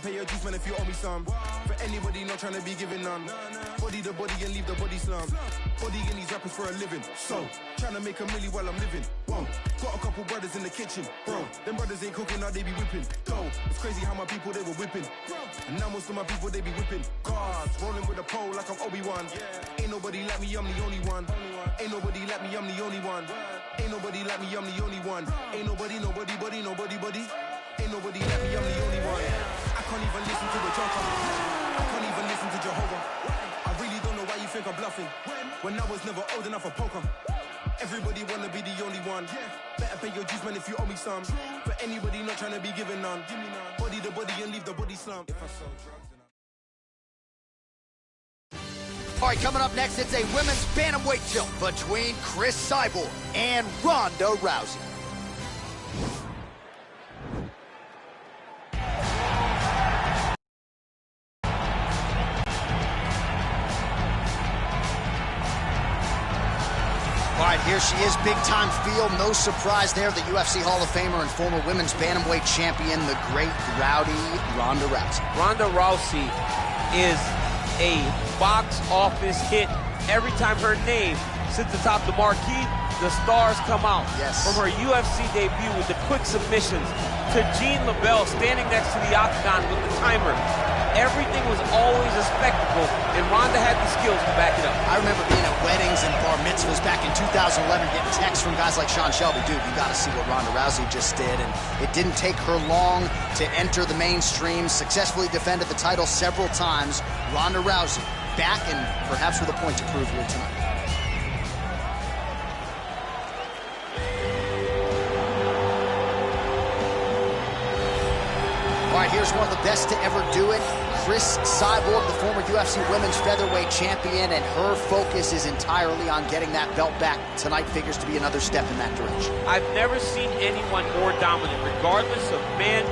pay your dues, man, if you owe me some. For anybody not trying to be giving none. Body the body and leave the body slum. Body in these rappers for a living. So, trying to make a milli while I'm living. Whoa, got a couple brothers in the kitchen. Bro, them brothers ain't cooking, now they be whipping. Go, it's crazy how my people, they were whipping. And now most of my people, they be whipping. Guards, rolling with a pole like I'm Obi-Wan. Ain't nobody like me, I'm the only one. Ain't nobody like me, I'm the only one. Ain't nobody like me, I'm the only one. Ain't nobody, Ain't nobody like me, I'm the only one. I can't even listen to the joker. I can't even listen to Jehovah. I really don't know why you think I'm bluffing. When I was never old enough for poker. Everybody wanna be the only one. Better pay your dues, man, if you owe me some. For anybody not trying to be given none. Body the body and leave the body slump. If I sell drugs. All right, coming up next, it's a women's bantamweight tilt between Cris Cyborg and Ronda Rousey. All right, here she is, big-time feel. No surprise there, the UFC Hall of Famer and former women's bantamweight champion, the great rowdy Ronda Rousey. Ronda Rousey is a box office hit. Every time her name sits atop the marquee, the stars come out. Yes. From her UFC debut with the quick submissions to Jean LaBelle standing next to the octagon with the timer. Everything was always a spectacle, and Ronda had the skills to back it up. I remember being at weddings and bar mitzvahs back in 2011, getting texts from guys like Sean Shelby. Dude, you got to see what Ronda Rousey just did. And it didn't take her long to enter the mainstream, successfully defended the title several times. Ronda Rousey back and perhaps with a point to prove here tonight. All right, here's one of the best to ever do it. Cris Cyborg, the former UFC women's featherweight champion, and her focus is entirely on getting that belt back. Tonight figures to be another step in that direction. I've never seen anyone more dominant. Regardless of men,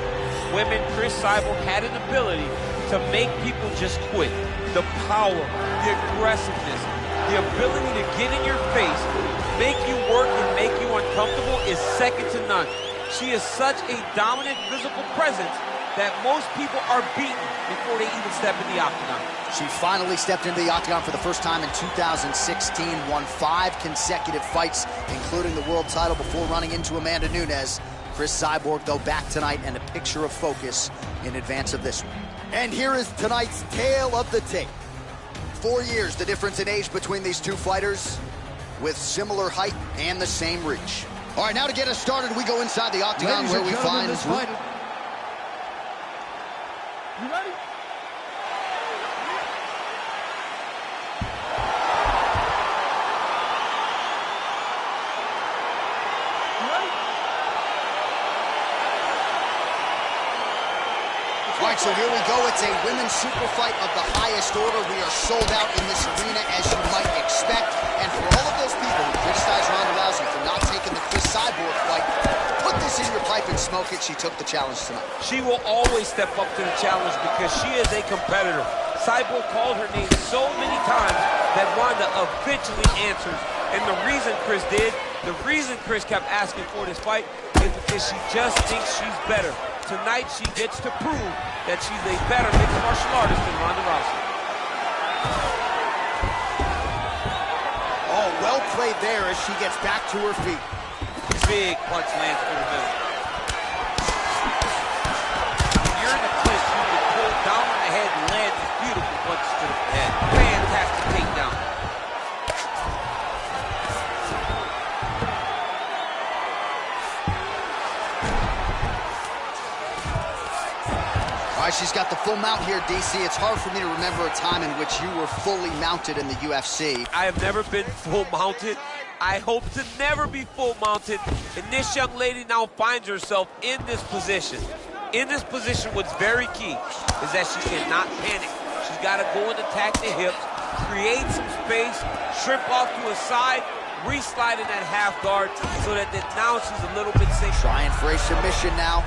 women, Cris Cyborg had an ability to make people just quit. The power, the aggressiveness, the ability to get in your face, make you work and make you uncomfortable is second to none. She is such a dominant physical presence that most people are beaten before they even step in the octagon. She finally stepped into the octagon for the first time in 2016, won 5 consecutive fights, including the world title before running into Amanda Nunes. Cris Cyborg, though, back tonight and a picture of focus in advance of this one. And here is tonight's tale of the tape. 4 years, the difference in age between these two fighters, with similar height and the same reach. All right, now to get us started, we go inside the octagon where we find this fight. You ready? All right, so here we go. It's a women's super fight of the highest order. We are sold out in this arena, as you might expect. And for all of those people who criticize Ronda Rousey for not taking the Cris Cyborg fight, put this in your pipe and smoke it. She took the challenge tonight. She will always step up to the challenge because she is a competitor. Cyborg called her name so many times that Ronda eventually answered. And the reason Cris did, the reason Cris kept asking for this fight is because she just thinks she's better. Tonight, she gets to prove that she's a better mixed martial artist than Ronda Rousey. Oh, well played there as she gets back to her feet. Big punch lands for the middle. When you're in the clinch, you can pull down on the head and land these beautiful punches to the head. Fantastic takedown. All right, she's got the full mount here, DC. It's hard for me to remember a time in which you were fully mounted in the UFC. I have never been full mounted. I hope to never be full mounted. And this young lady now finds herself in this position. In this position, what's very key is that she cannot panic. She's got to go and attack the hips, create some space, shrimp off to a side, re-slide in that half guard so that now she's a little bit safer. Trying for a submission now.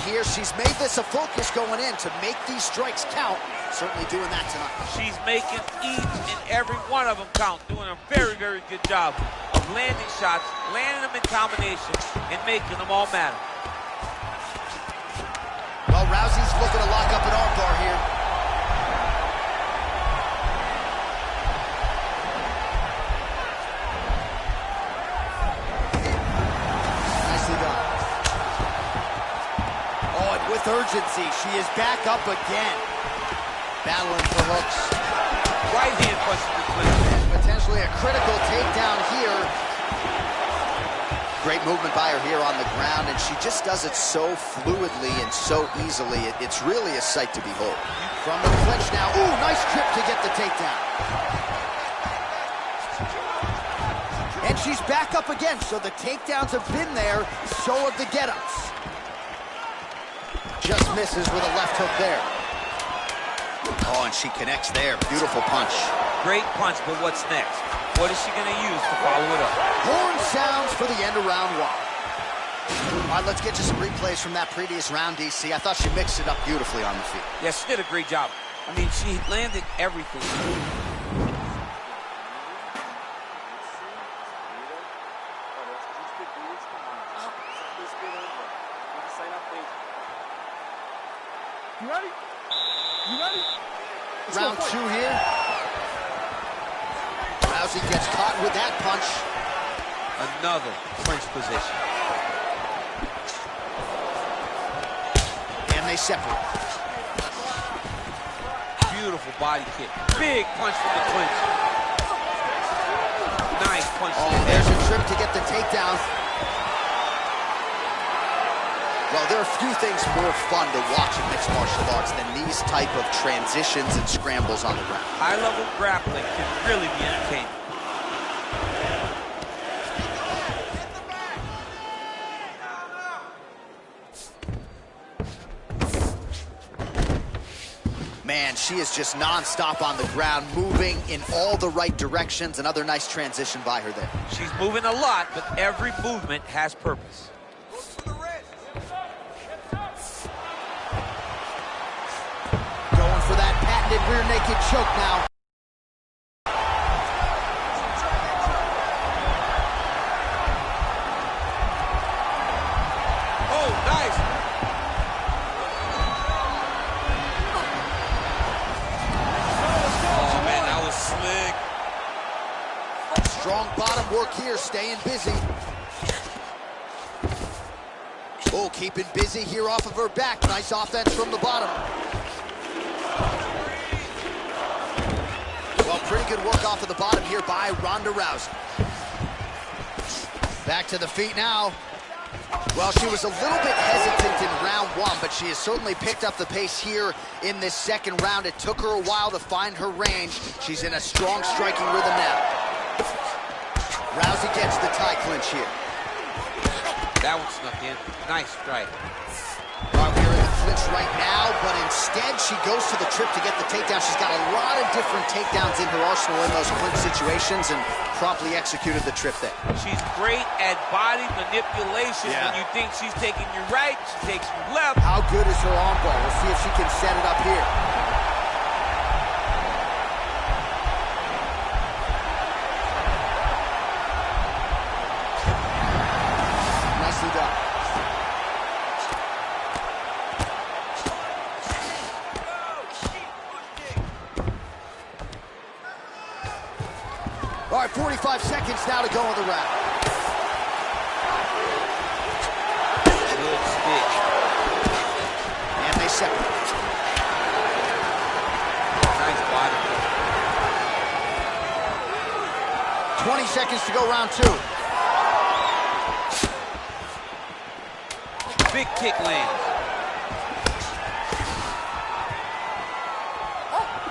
here. She's made this a focus going in to make these strikes count. Certainly doing that tonight. She's making each and every one of them count, doing a very, very good job of landing shots, landing them in combination, and making them all matter. Well, Rousey's looking to lock up an armbar here. Nicely done. Oh, and with urgency, she is back up again. Battling for hooks. Right hand punch to the clinch. And potentially a critical takedown here. Great movement by her here on the ground, and she just does it so fluidly and so easily. It's really a sight to behold. From the clinch now. Ooh, nice trip to get the takedown. And she's back up again, so the takedowns have been there, so have the get-ups. Just misses with a left hook there. Oh, and she connects there. Beautiful punch. Great punch, but what's next? What is she going to use to follow it up? Horn sounds for the end of round one. All right, let's get you some replays from that previous round, DC. I thought she mixed it up beautifully on the feet. Yeah, she did a great job. I mean, she landed everything. You ready? You ready? Round two here. Rousey gets caught with that punch. Another clinch position. And they separate. Beautiful body kick. Big punch from the clinch. Nice punch. Oh, there's a trip to get the takedown. Well, there are few things more fun to watch in mixed martial arts than these type of transitions and scrambles on the ground. High-level grappling can really be entertaining. Man, she is just non-stop on the ground, moving in all the right directions. Another nice transition by her there. She's moving a lot, but every movement has purpose. Going for that patented rear naked choke now. Oh, nice. Oh, man, that was slick. Strong bottom work here, staying busy. Oh, keeping busy here off of her back. Nice offense from the bottom. Well, pretty good work off of the bottom here by Ronda Rousey. Back to the feet now. Well, she was a little bit hesitant in round one, but she has certainly picked up the pace here in this second round. It took her a while to find her range. She's in a strong striking rhythm now. Rousey gets the tie clinch here. That one snuck in. Nice strike. All right, we're in the clinch right now, but instead she goes to the trip to get the takedown. She's got a lot of different takedowns in her arsenal in those clinch situations and promptly executed the trip there. She's great at body manipulation. Yeah. When you think she's taking you right, she takes you left. How good is her armbar? We'll see if she can set it up here. Nicely done. All right, 45 seconds now to go in the round. Good stick. And they separate. Nice body. 20 seconds to go, round two. Big kick lands.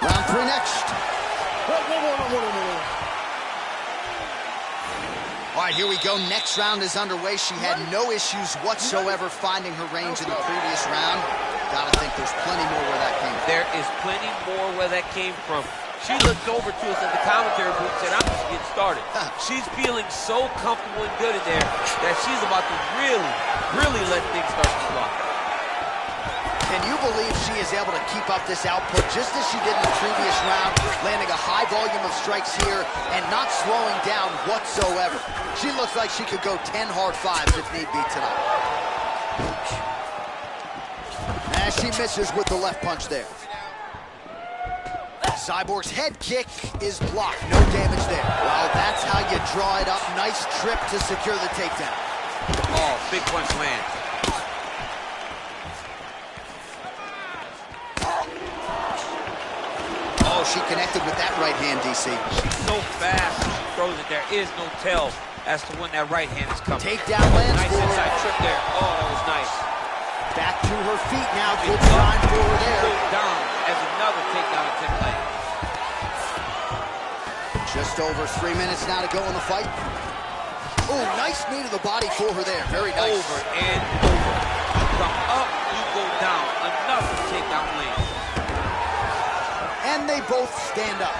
Round three next. All right, here we go. Next round is underway. She had no issues whatsoever finding her range in the previous round. Gotta think there's plenty more where that came from. There is plenty more where that came from. She looked over to us in the commentary booth and said, I'm just getting started. She's feeling so comfortable and good in there that she's about to really let things start to fly. believe she is able to keep up this output just as she did in the previous round, landing a high volume of strikes here and not slowing down whatsoever. She looks like she could go 10 hard fives if need be tonight. As she misses with the left punch there. Cyborg's head kick is blocked. No damage there. Well, that's how you draw it up. Nice trip to secure the takedown. Oh, big punch lands. Oh, she connected with that right hand, DC. She's so fast when she throws it. There is no tell as to when that right hand is coming. Takedown lands nice for her. Inside trip there. Oh, that was nice. Back to her feet now. Good sign for her there. Goes down as another takedown attempt lands. Just over 3 minutes now to go in the fight. Oh, nice knee to the body for her there. Very nice. Over and over. You come up, you go down. Another takedown lands. And they both stand up.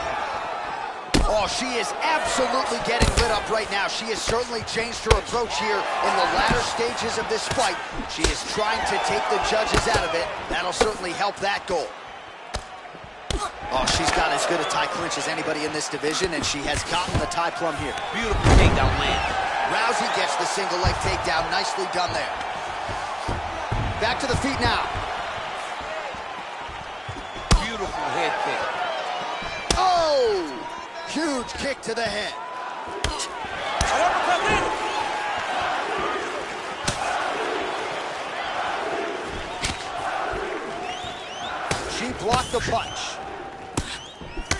Oh, she is absolutely getting lit up right now. She has certainly changed her approach here in the latter stages of this fight. She is trying to take the judges out of it. That'll certainly help that goal. Oh, she's got as good a tie clinch as anybody in this division, and she has gotten the tie plum here. Beautiful takedown land. Rousey gets the single leg takedown. Nicely done there. Back to the feet now. Beautiful head kick. Oh! Huge kick to the head. She blocked the punch.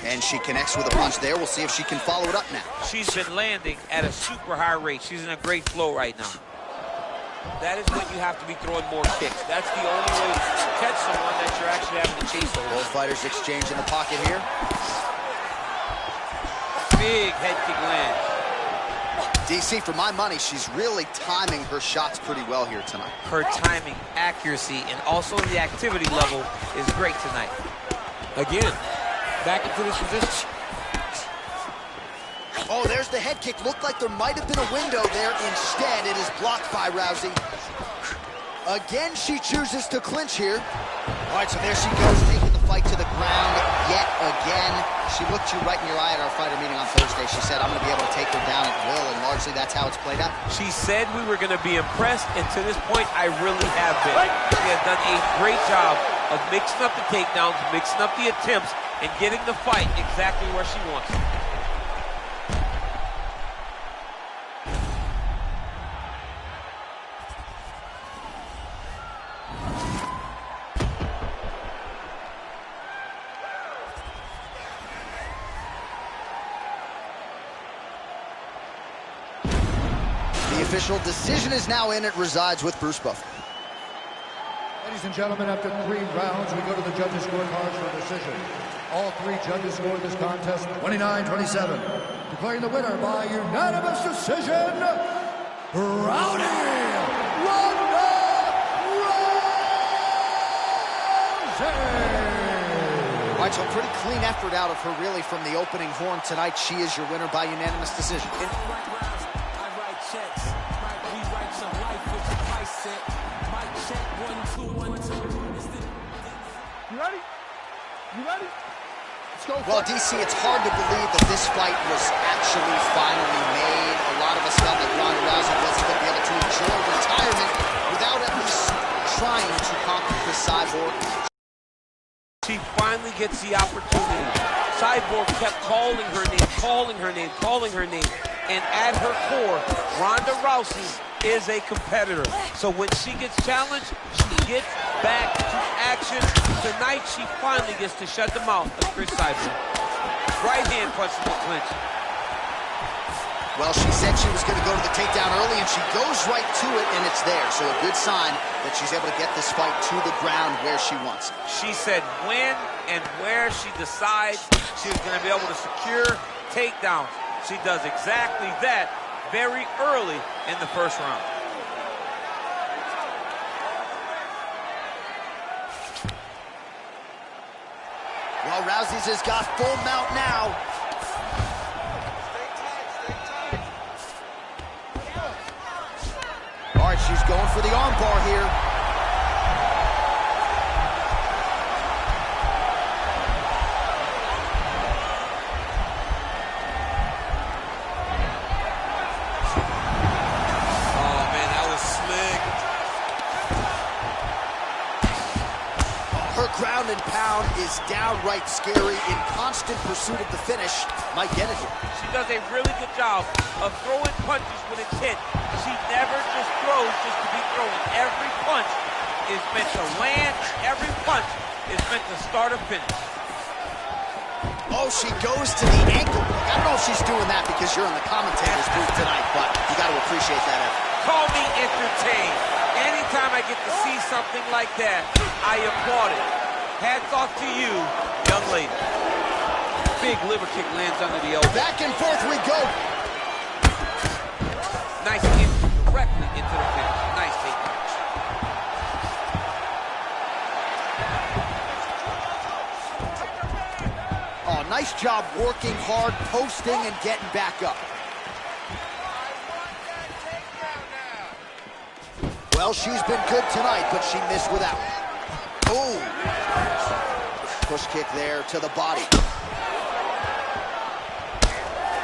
And she connects with a punch there. We'll see if she can follow it up now. She's been landing at a super high rate. She's in a great flow right now. That is when you have to be throwing more kicks. That's the only way to catch someone that you're actually having to chase over. Both fighters exchange in the pocket here. Big head kick lands. DC, for my money, she's really timing her shots pretty well here tonight. Her timing, accuracy, and also the activity level is great tonight. Again, back into this position. Oh, there's the head kick. Looked like there might have been a window there. Instead, it is blocked by Rousey. Again, she chooses to clinch here. All right, so there she goes, taking the fight to the ground yet again. She looked you right in your eye at our fighter meeting on Thursday. She said, I'm going to be able to take her down at will, and largely that's how it's played out. She said we were going to be impressed, and to this point, I really have been. She has done a great job of mixing up the takedowns, mixing up the attempts, and getting the fight exactly where she wants it. The official decision is now in. It resides with Bruce Buffer. Ladies and gentlemen, after 3 rounds, we go to the judges' scorecards for decision. All 3 judges scored this contest 29-27. Declaring the winner by unanimous decision, Ronda Rousey! All right, so a pretty clean effort out of her, really, from the opening horn tonight. She is your winner by unanimous decision. You ready? You ready? Let's go. Well, DC, it's hard to believe that this fight was actually finally made. A lot of us felt like Ronda Rousey wasn't going to be able to enjoy retirement without at least trying to conquer Chris Cyborg. She finally gets the opportunity. Cyborg kept calling her name, calling her name, calling her name. And at her core, Ronda Rousey is a competitor. So when she gets challenged, she gets back to action. Tonight, she finally gets to shut the mouth of Chris Cyborg. Right hand punch to the clinch. Well, she said she was going to go to the takedown early, and she goes right to it, and it's there. So a good sign that she's able to get this fight to the ground where she wants it. She said when and where she decides she was going to be able to secure takedowns. She does exactly that very early in the first round. Well, Rousey's has got full mount now. All right, she's going for the armbar here. Her ground and pound is downright scary. In constant pursuit of the finish, might get it here. She does a really good job of throwing punches with intent. She never just throws just to be throwing. Every punch is meant to land. Every punch is meant to start or finish. Oh, she goes to the ankle. I don't know if she's doing that because you're in the commentator's booth tonight, but you got to appreciate that effort. Call me entertained. Anytime I get to see something like that, I applaud it. Hats off to you, young lady. Big liver kick lands under the elbow. Back and forth we go. Nice hit directly into the finish. Nice take. Oh, nice job working hard, posting, and getting back up. Well, she's been good tonight, but she missed with that one. Oh! Push kick there to the body.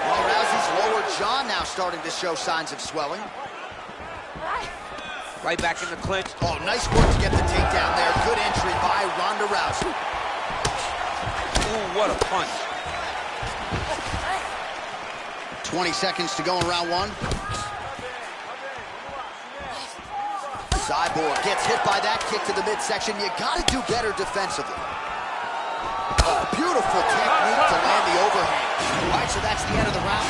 Well, Rousey's lower jaw now starting to show signs of swelling. Right back in the clinch. Oh, nice work to get the takedown there. Good entry by Ronda Rousey. Ooh, what a punch. 20 seconds to go in round one. Cyborg gets hit by that kick to the midsection. You got to do better defensively. Oh, beautiful technique to land the overhand. All right, so that's the end of the round.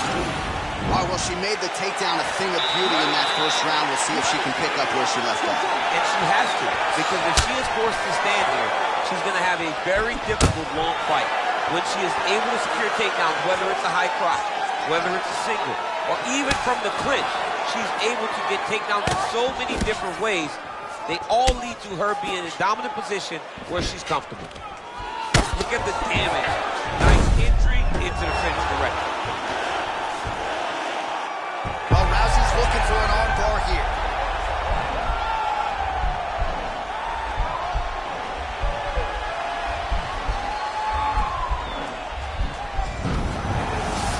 All right, well, she made the takedown a thing of beauty in that first round. We'll see if she can pick up where she left off. And she has to, because if she is forced to stand here, she's going to have a very difficult long fight. When she is able to secure takedowns, whether it's a high crotch, whether it's a single, or even from the clinch, she's able to get takedowns in so many different ways. They all lead to her being in a dominant position where she's comfortable. Look at the damage. Nice entry into the finish directly. Well, Rousey's looking for an arm bar here.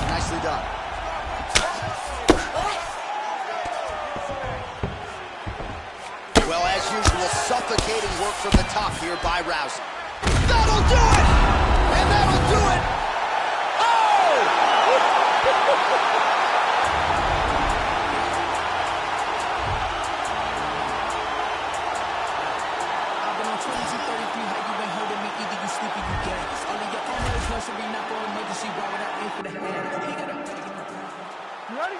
Nicely done. Well, as usual, suffocating work from the top here by Rousey. That'll do it! And that'll do it! Oh! I've been on 2233, how you been holding me? Either you sleep or you dead. Only your own knows nursery, not for emergency. Why would I aim for the hand? You ready?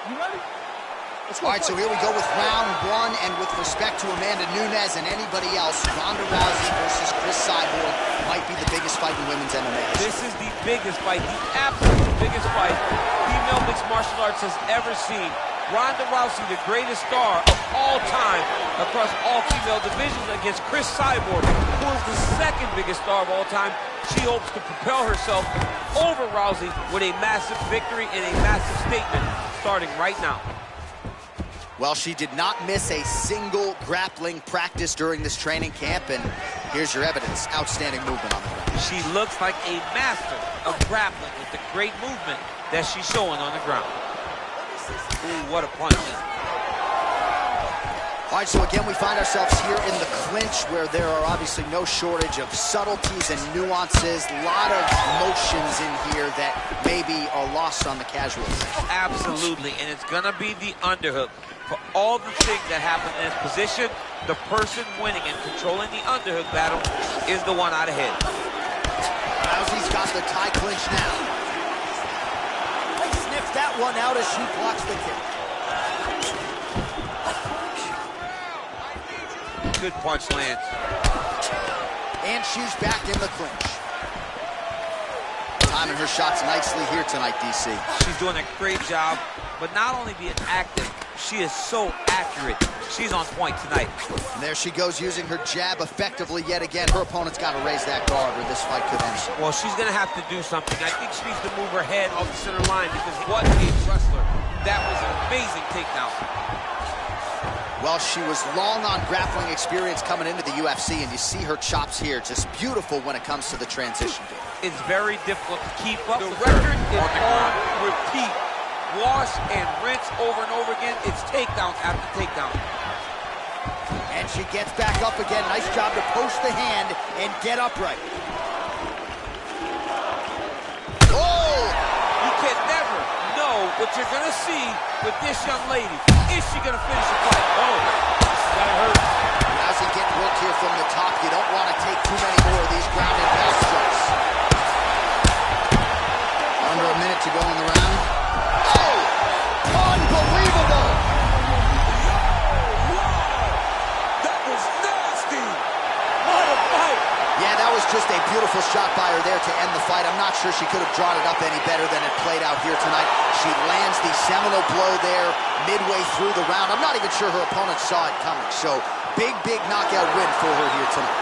You ready? All right, so here we go with round one, and with respect to Amanda Nunes and anybody else, Ronda Rousey versus Cris Cyborg might be the biggest fight in women's MMA. This is the biggest fight, the absolute biggest fight female mixed martial arts has ever seen. Ronda Rousey, the greatest star of all time across all female divisions, against Cris Cyborg, who is the second biggest star of all time. She hopes to propel herself over Rousey with a massive victory and a massive statement starting right now. Well, she did not miss a single grappling practice during this training camp, and here's your evidence. Outstanding movement on the ground. She looks like a master of grappling with the great movement that she's showing on the ground. Ooh, what a punch. All right, so again, we find ourselves here in the clinch, where there are obviously no shortage of subtleties and nuances. A lot of motions in here that maybe are lost on the casuals. Absolutely, and it's gonna be the underhook. For all the things that happen in this position, the person winning and controlling the underhook battle is the one out ahead. Rousey's got the tie clinch now. Sniffs that one out as she blocks the kick. Good punch lands. And she's back in the clinch. Timing her shots nicely here tonight, DC. She's doing a great job, but not only being active, she is so accurate. She's on point tonight. And there she goes, using her jab effectively yet again. Her opponent's got to raise that guard, or this fight could end soon. Well, she's going to have to do something. I think she needs to move her head off the center line, because what a wrestler. That was an amazing takedown. Well, she was long on grappling experience coming into the UFC, and you see her chops here, just beautiful when it comes to the transition. It's very difficult to keep up. The record is on repeat. Wash and rinse over and over again. It's takedown after takedown. And she gets back up again. Nice job to post the hand and get upright. Oh! You can never know what you're going to see with this young lady. Is she going to finish the fight? Oh, that hurt. Rousey getting worked here from the top. You don't want to take too many more of these ground and pound strikes. Under a minute to go in the round. Oh! Unbelievable! That was nasty. What a fight. Yeah, that was just a beautiful shot by her there to end the fight. I'm not sure she could have drawn it up any better than it played out here tonight. She lands the seminal blow there midway through the round. I'm not even sure her opponent saw it coming. So, big knockout win for her here tonight.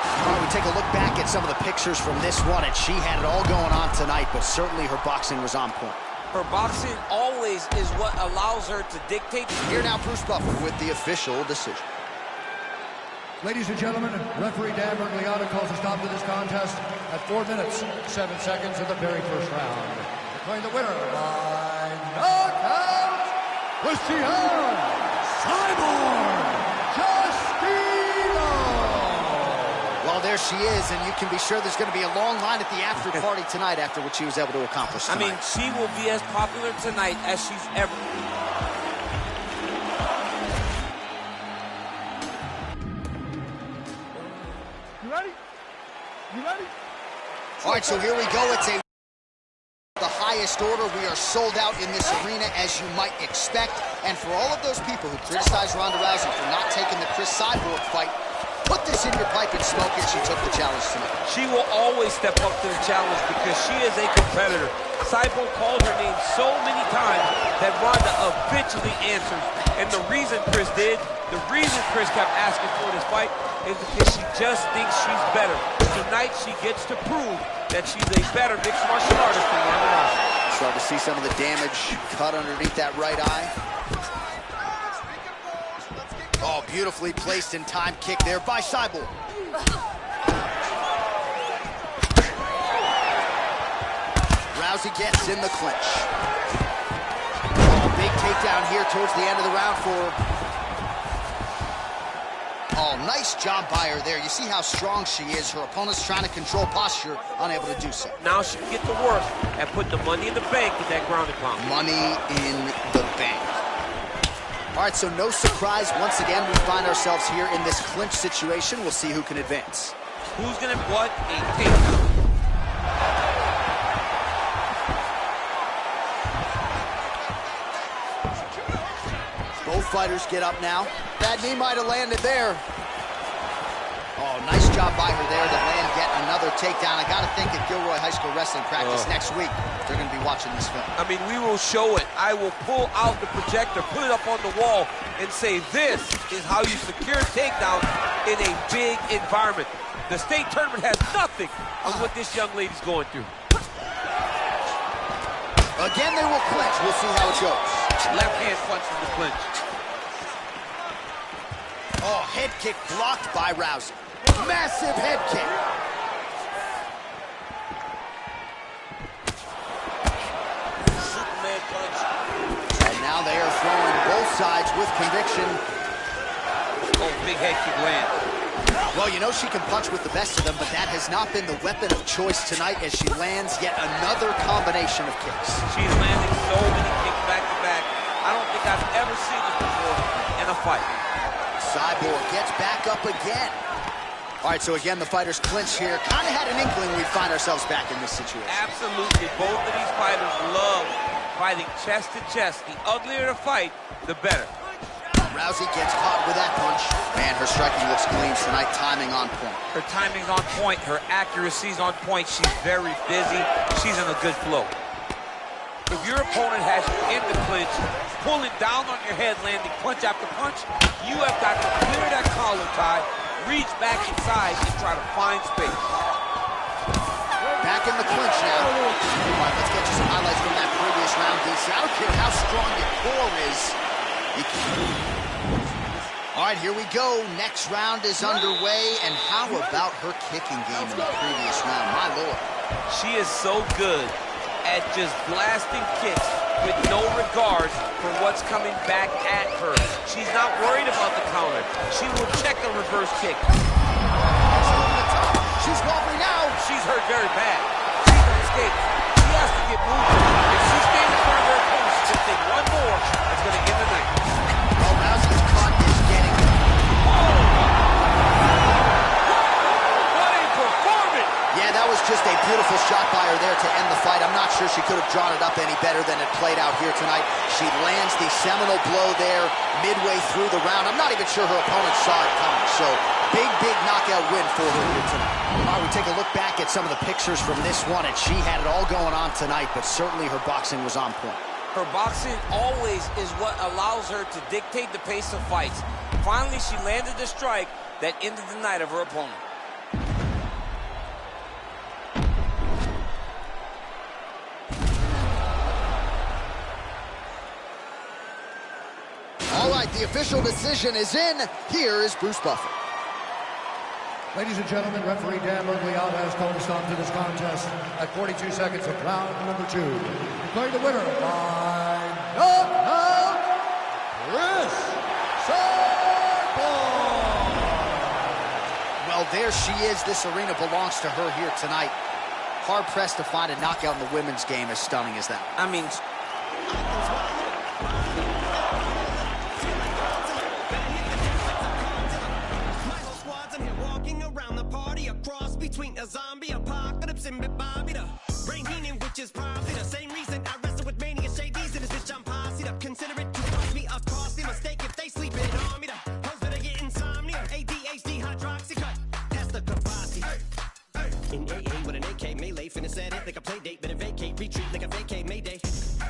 All right, we take a look back at some of the pictures from this one, and she had it all going on tonight, but certainly her boxing was on point. Her boxing always is what allows her to dictate. Here now, Bruce Buffer with the official decision. Ladies and gentlemen, referee Dan Bergliano calls a stop to this contest at 4 minutes, 7 seconds of the very first round. Declaring the winner by knockout, Christian Cyborg Justino. Well, there she is, and you can be sure there's going to be a long line at the after party tonight after what she was able to accomplish tonight. I mean, she will be as popular tonight as she's ever been. You ready? You ready? All right, so here we go. It's the highest order. We are sold out in this arena, as you might expect. And for all of those people who criticize Ronda Rousey for not taking the Cris Cyborg fight, put this in your pipe and smoke it. She took the challenge tonight. She will always step up to the challenge because she is a competitor. Cyborg called her name so many times that Ronda eventually answered. And the reason Cris kept asking for this fight is because she just thinks she's better. Tonight, she gets to prove that she's a better mixed martial artist than Ronda Rousey. Start to see some of the damage cut underneath that right eye. Oh, beautifully placed and timed kick there by Cyborg. Rousey gets in the clinch. Oh, big takedown here towards the end of the round for her. Oh, nice job by her there. You see how strong she is. Her opponent's trying to control posture, unable to do so. Now she can get to work and put the money in the bank with that ground and pound. Money in the bank. All right, so no surprise. Once again, we find ourselves here in this clinch situation. We'll see who can advance. Who's gonna what? A takedown. Both fighters get up now. That knee might have landed there. Oh, nice job by her there to land yet another takedown. I got to think at Gilroy High School Wrestling practice next week, they're going to be watching this film. I mean, we will show it. I will pull out the projector, put it up on the wall, and say, this is how you secure takedowns in a big environment. The state tournament has nothing on what this young lady's going through. Again, they will clinch. We'll see how it goes. Left hand punch in the clinch. Oh, head kick blocked by Rousey. Massive head kick. Superman punch. And now they are throwing both sides with conviction. Oh, big head kick land. Well, you know she can punch with the best of them, but that has not been the weapon of choice tonight as she lands yet another combination of kicks. She's landing so many kicks back to back. I don't think I've ever seen this before in a fight. Cyborg gets back up again. All right, so again, the fighters clinch here. Kind of had an inkling we'd find ourselves back in this situation. Absolutely. Both of these fighters love fighting chest to chest. The uglier the fight, the better. Rousey gets caught with that punch. Man, her striking looks clean tonight, timing on point. Her timing's on point. Her accuracy's on point. She's very busy. She's in a good flow. If your opponent has you in the clinch, pulling down on your head, landing punch after punch, you have got to clear that collar tie, reach back inside, and try to find space. Back in the clinch now. All right, let's get you some highlights from that previous round, DC. I don't care how strong your core is. All right, here we go. Next round is underway. And how about her kicking game in the previous round? My Lord. She is so good at just blasting kicks with no regard for what's coming back at her. She's not worried about the counter. She will check a reverse kick. She's wobbly now. She's hurt very bad. She's on escape. She has to get moving. If she stays in front of her opponent, she's going to take one more. That's going to end the night. Oh, Rousey's cut is getting... What a performance! Yeah, that was just a beautiful shot by her there to end the fight. I'm not sure she could have drawn it up any better than it played out here tonight. She lands the seminal blow there midway through the round. I'm not even sure her opponent saw it coming. So, big knockout win for her here tonight. All right, we take a look back at some of the pictures from this one, and she had it all going on tonight, but certainly her boxing was on point. Her boxing always is what allows her to dictate the pace of fights. Finally, she landed the strike that ended the night of her opponent. All right, the official decision is in. Here is Bruce Buffer. Ladies and gentlemen, referee Dan Mergliata has called a stop to this contest at 42 seconds of round number 2. Declaring the winner by knockout, Cris Cyborg. Well, there she is. This arena belongs to her here tonight. Hard-pressed to find a knockout in the women's game as stunning as that. I mean... Between a zombie apocalypse and Bobby the brain healing, which is probably the same reason I wrestle with mania shades in this bitch. I'm posse up. Consider it to cost me a costly mistake if they sleep it on me. The hoes better get insomnia, ADHD, hydroxycut. That's the capacity. In AA with an AK melee, finna set it like a play date, better vacate, retreat like a vacate Mayday.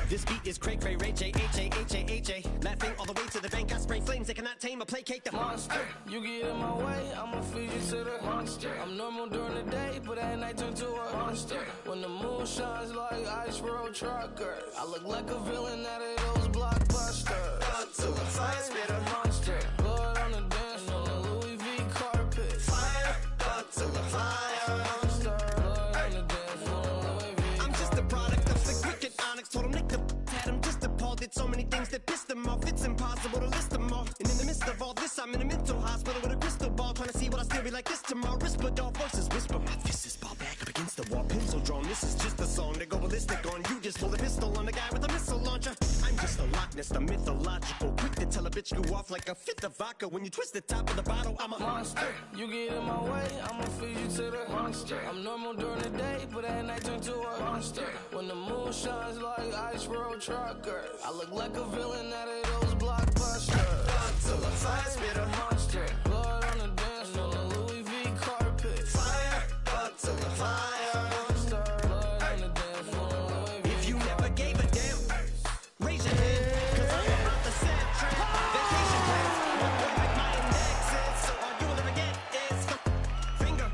This beat is cray cray, Ray J, H-A, laughing all the way to the bank. I spray flames, they cannot tame or placate the monster. You get in my way, I'ma feed you to the monster. I'm normal during the day, but at night turn to a monster. When the moon shines like ice road truckers, I look like a villain out of those blockbusters. Gun to the fire, spit a Monster, blood on the dance floor, on the Louis V carpet. fire, gun to the fire. Monster, blood on the dance floor, on Louis V I'm just a product of the wicked onyx. Told him Nick the had him just appalled. Did so many things that pissed him off. It's impossible to list them all. And in the midst of all this, I'm in a mental hospital with a crystal ball, trying to see what I still be like this tomorrow. Whisper dog versus whisper. My fist is ball back up against the wall. Pencil drawn. This is just a song to go ballistic on. You just pull a pistol on the guy with a missile launcher. I'm just a Loch Ness, the mythological. Quick to tell a bitch you off like a fifth of vodka. When you twist the top of the bottle, I'm a monster. You get in my way, I'ma feed you to the monster. I'm normal during the day, but at night turn to a monster. When the moon shines like ice road truckers, I look like a villain out of those blockbusters. gun to the fire, spit a Monster, blood on the dance floor, on the Louis V carpet. fire, gun to the fire. Monster, blood on the dance floor, on Louis V If you never gave a damn, raise your hand, cause I'm about to set trip. Vacation plans, one way like my indexes. So all you'll ever get is finger,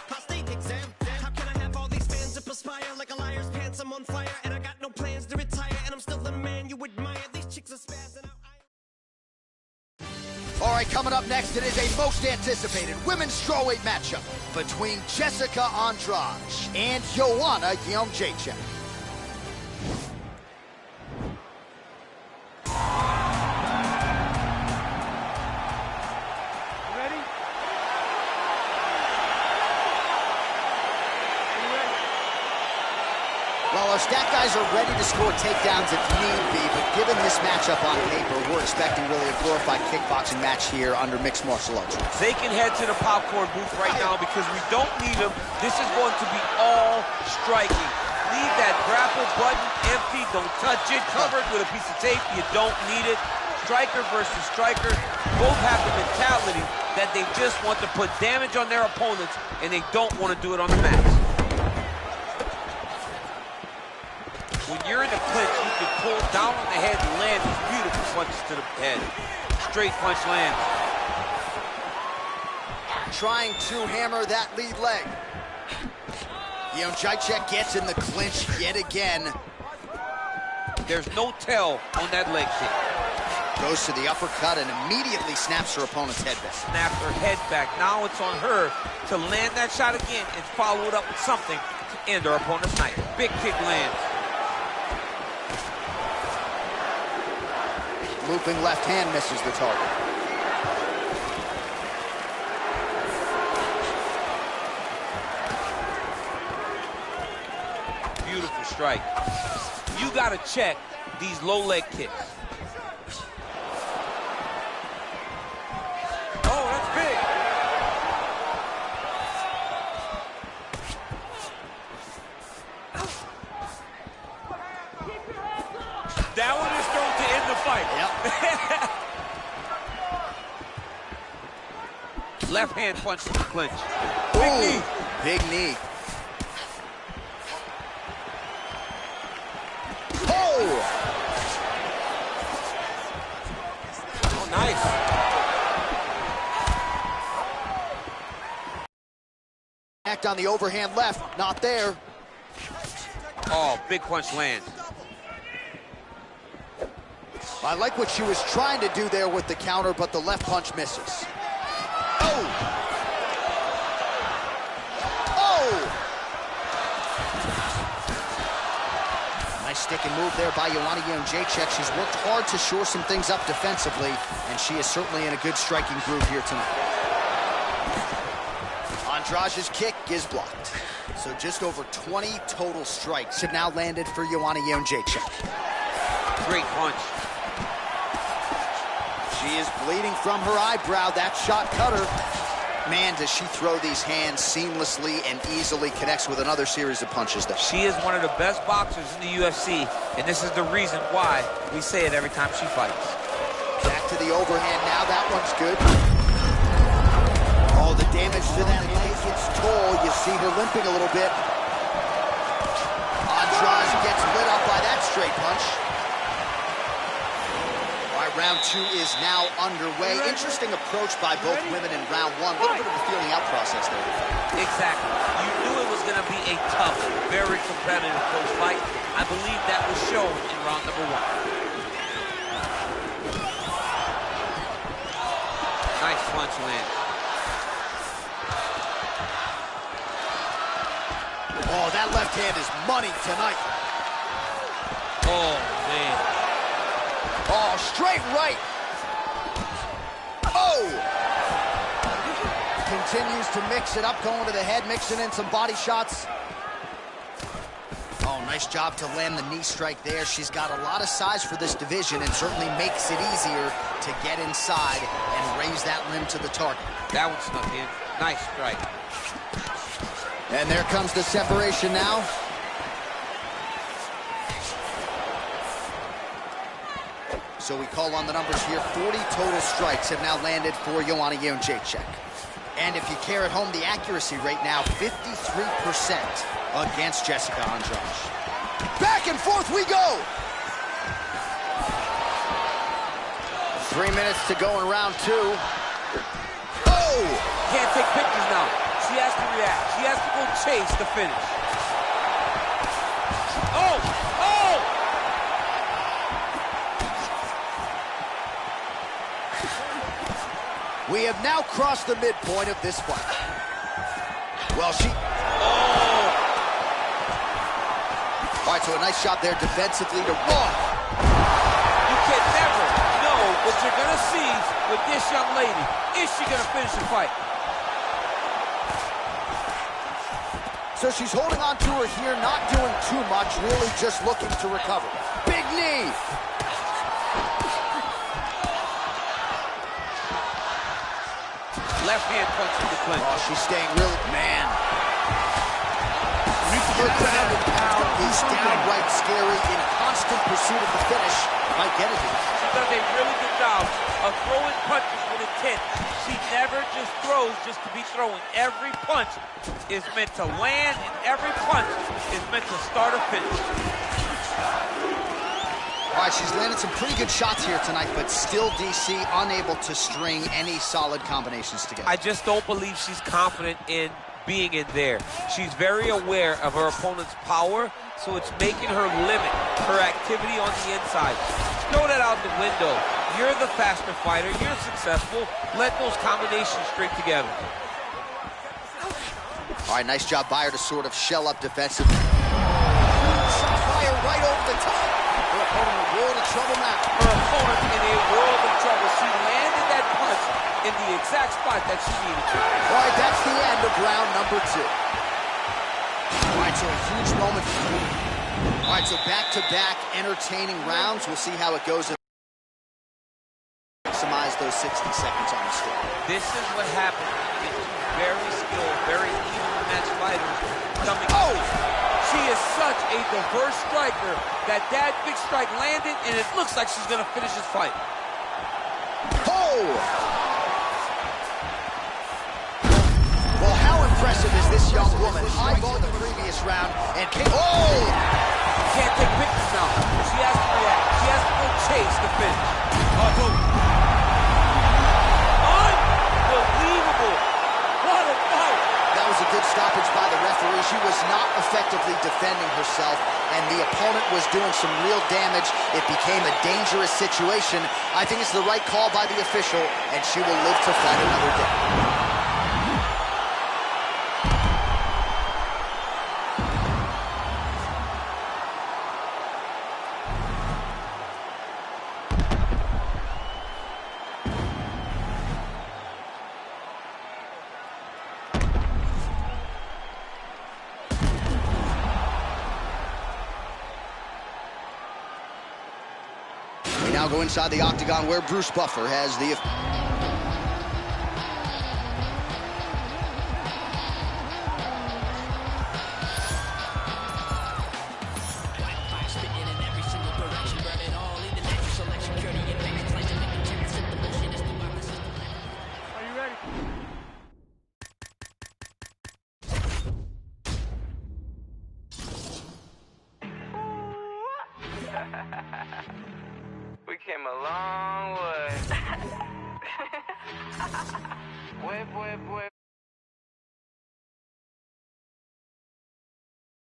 prostate exam. How can I have all these fans that perspire like a liar's pants? I'm on fire and I got no plans to retire. And I'm still the man you admire. These chicks are spazzing out. All right, coming up next, it is a most anticipated women's strawweight matchup between Jessica Andrade and Joanna Jędrzejczyk. Ready? Well, our stat guys are ready to score takedowns if need be, but given this matchup on paper, we're expecting really a glorified kickboxing match here under mixed martial arts. They can head to the popcorn booth right now because we don't need them. This is going to be all striking. Leave that grapple button empty. Don't touch it. Cover it with a piece of tape. You don't need it. Striker versus striker. Both have the mentality that they just want to put damage on their opponents, and they don't want to do it on the mats. When you're in the clinch, you can pull down on the head and land these beautiful punches to the head. Straight punch lands. Trying to hammer that lead leg. Jędrzejczyk gets in the clinch yet again. There's no tell on that leg kick. Goes to the uppercut and immediately snaps her opponent's head back. Snaps her head back. Now it's on her to land that shot again and follow it up with something to end her opponent's night. Big kick lands. Looping left hand misses the target. Beautiful strike. You got to check these low leg kicks. Oh, that's big. That one is thrown to end the fight. Yep. Left hand punch to the clinch. Big knee. Big knee. Oh! Oh, nice. Act on the overhand left, not there. Oh, big punch lands. I like what she was trying to do there with the counter, but the left punch misses. Oh! Oh! Nice stick and move there by Joanna Jędrzejczyk. She's worked hard to shore some things up defensively, and she is certainly in a good striking groove here tonight. Andrade's kick is blocked. So just over 20 total strikes have now landed for Joanna Jędrzejczyk. Great punch. She is bleeding from her eyebrow. That shot cut her. Man, does she throw these hands seamlessly and easily. Connects with another series of punches, though. She is one of the best boxers in the UFC, and this is the reason why we say it every time she fights. Back to the overhand now. That one's good. Oh, the damage to that leg gets toll. You see her limping a little bit. Andrade gets lit up by that straight punch. Round two is now underway. Interesting approach by both women in round one. A little bit of a feeling out process there. Exactly. You knew it was going to be a tough, very competitive close fight. I believe that was shown in round number one. Nice punch land. Oh, that left hand is money tonight. Oh, man. Oh, straight right. Oh! Continues to mix it up, going to the head, mixing in some body shots. Oh, nice job to land the knee strike there. She's got a lot of size for this division and certainly makes it easier to get inside and raise that limb to the target. That one snuck in. Nice strike. And there comes the separation now. So we call on the numbers here. 40 total strikes have now landed for Joanna Jędrzejczyk. And if you care at home, the accuracy rate now 53% against Jessica Andrade. Back and forth we go! 3 minutes to go in round two. Oh! Can't take pictures now. She has to react. She has to go chase the finish. Oh! Oh! We have now crossed the midpoint of this fight. Well, she... Oh! All right, so a nice shot there defensively to Raw. You can never know what you're going to see with this young lady. Is she going to finish the fight? So she's holding on to her here, not doing too much, really just looking to recover. Big knee! Left hand punch to the clinch. Oh, she's staying really... Man. Her ground and pound is downright scary. In constant pursuit of the finish, might get it here. She does a really good job of throwing punches with intent. She never just throws just to be throwing. Every punch is meant to land, and every punch is meant to start or finish. All right, she's landed some pretty good shots here tonight, but still, DC, unable to string any solid combinations together. I just don't believe she's confident in being in there. She's very aware of her opponent's power, so it's making her limit her activity on the inside. Throw that out the window. You're the faster fighter. You're successful. Let those combinations string together. All right, nice job by her to sort of shell up defensively. Fire right over the top. Her opponent World of trouble now. Her opponent in a world of trouble. She landed that punch in the exact spot that she needed to. All right, that's the end of round number 2. All right, so a huge moment. All right, so back-to-back entertaining rounds. We'll see how it goes. Maximize those 60 seconds on the score. This is what happens. Very skilled, very even match fighters coming. Oh! She is such a diverse striker that big strike landed, and it looks like she's going to finish this fight. Oh! Well, how impressive is this young woman? High ball in the previous round, and oh! Can't take pictures now. She has to react. She has to go chase the finish. Unbelievable. What a fight. That was a good stoppage by the referee. She was not effectively defending herself, and the opponent was doing some real damage. It became a dangerous situation. I think it's the right call by the official, and she will live to fight another day. We now go inside the octagon where Bruce Buffer has the... Are you ready? We came a long way. Boy, boy, boy.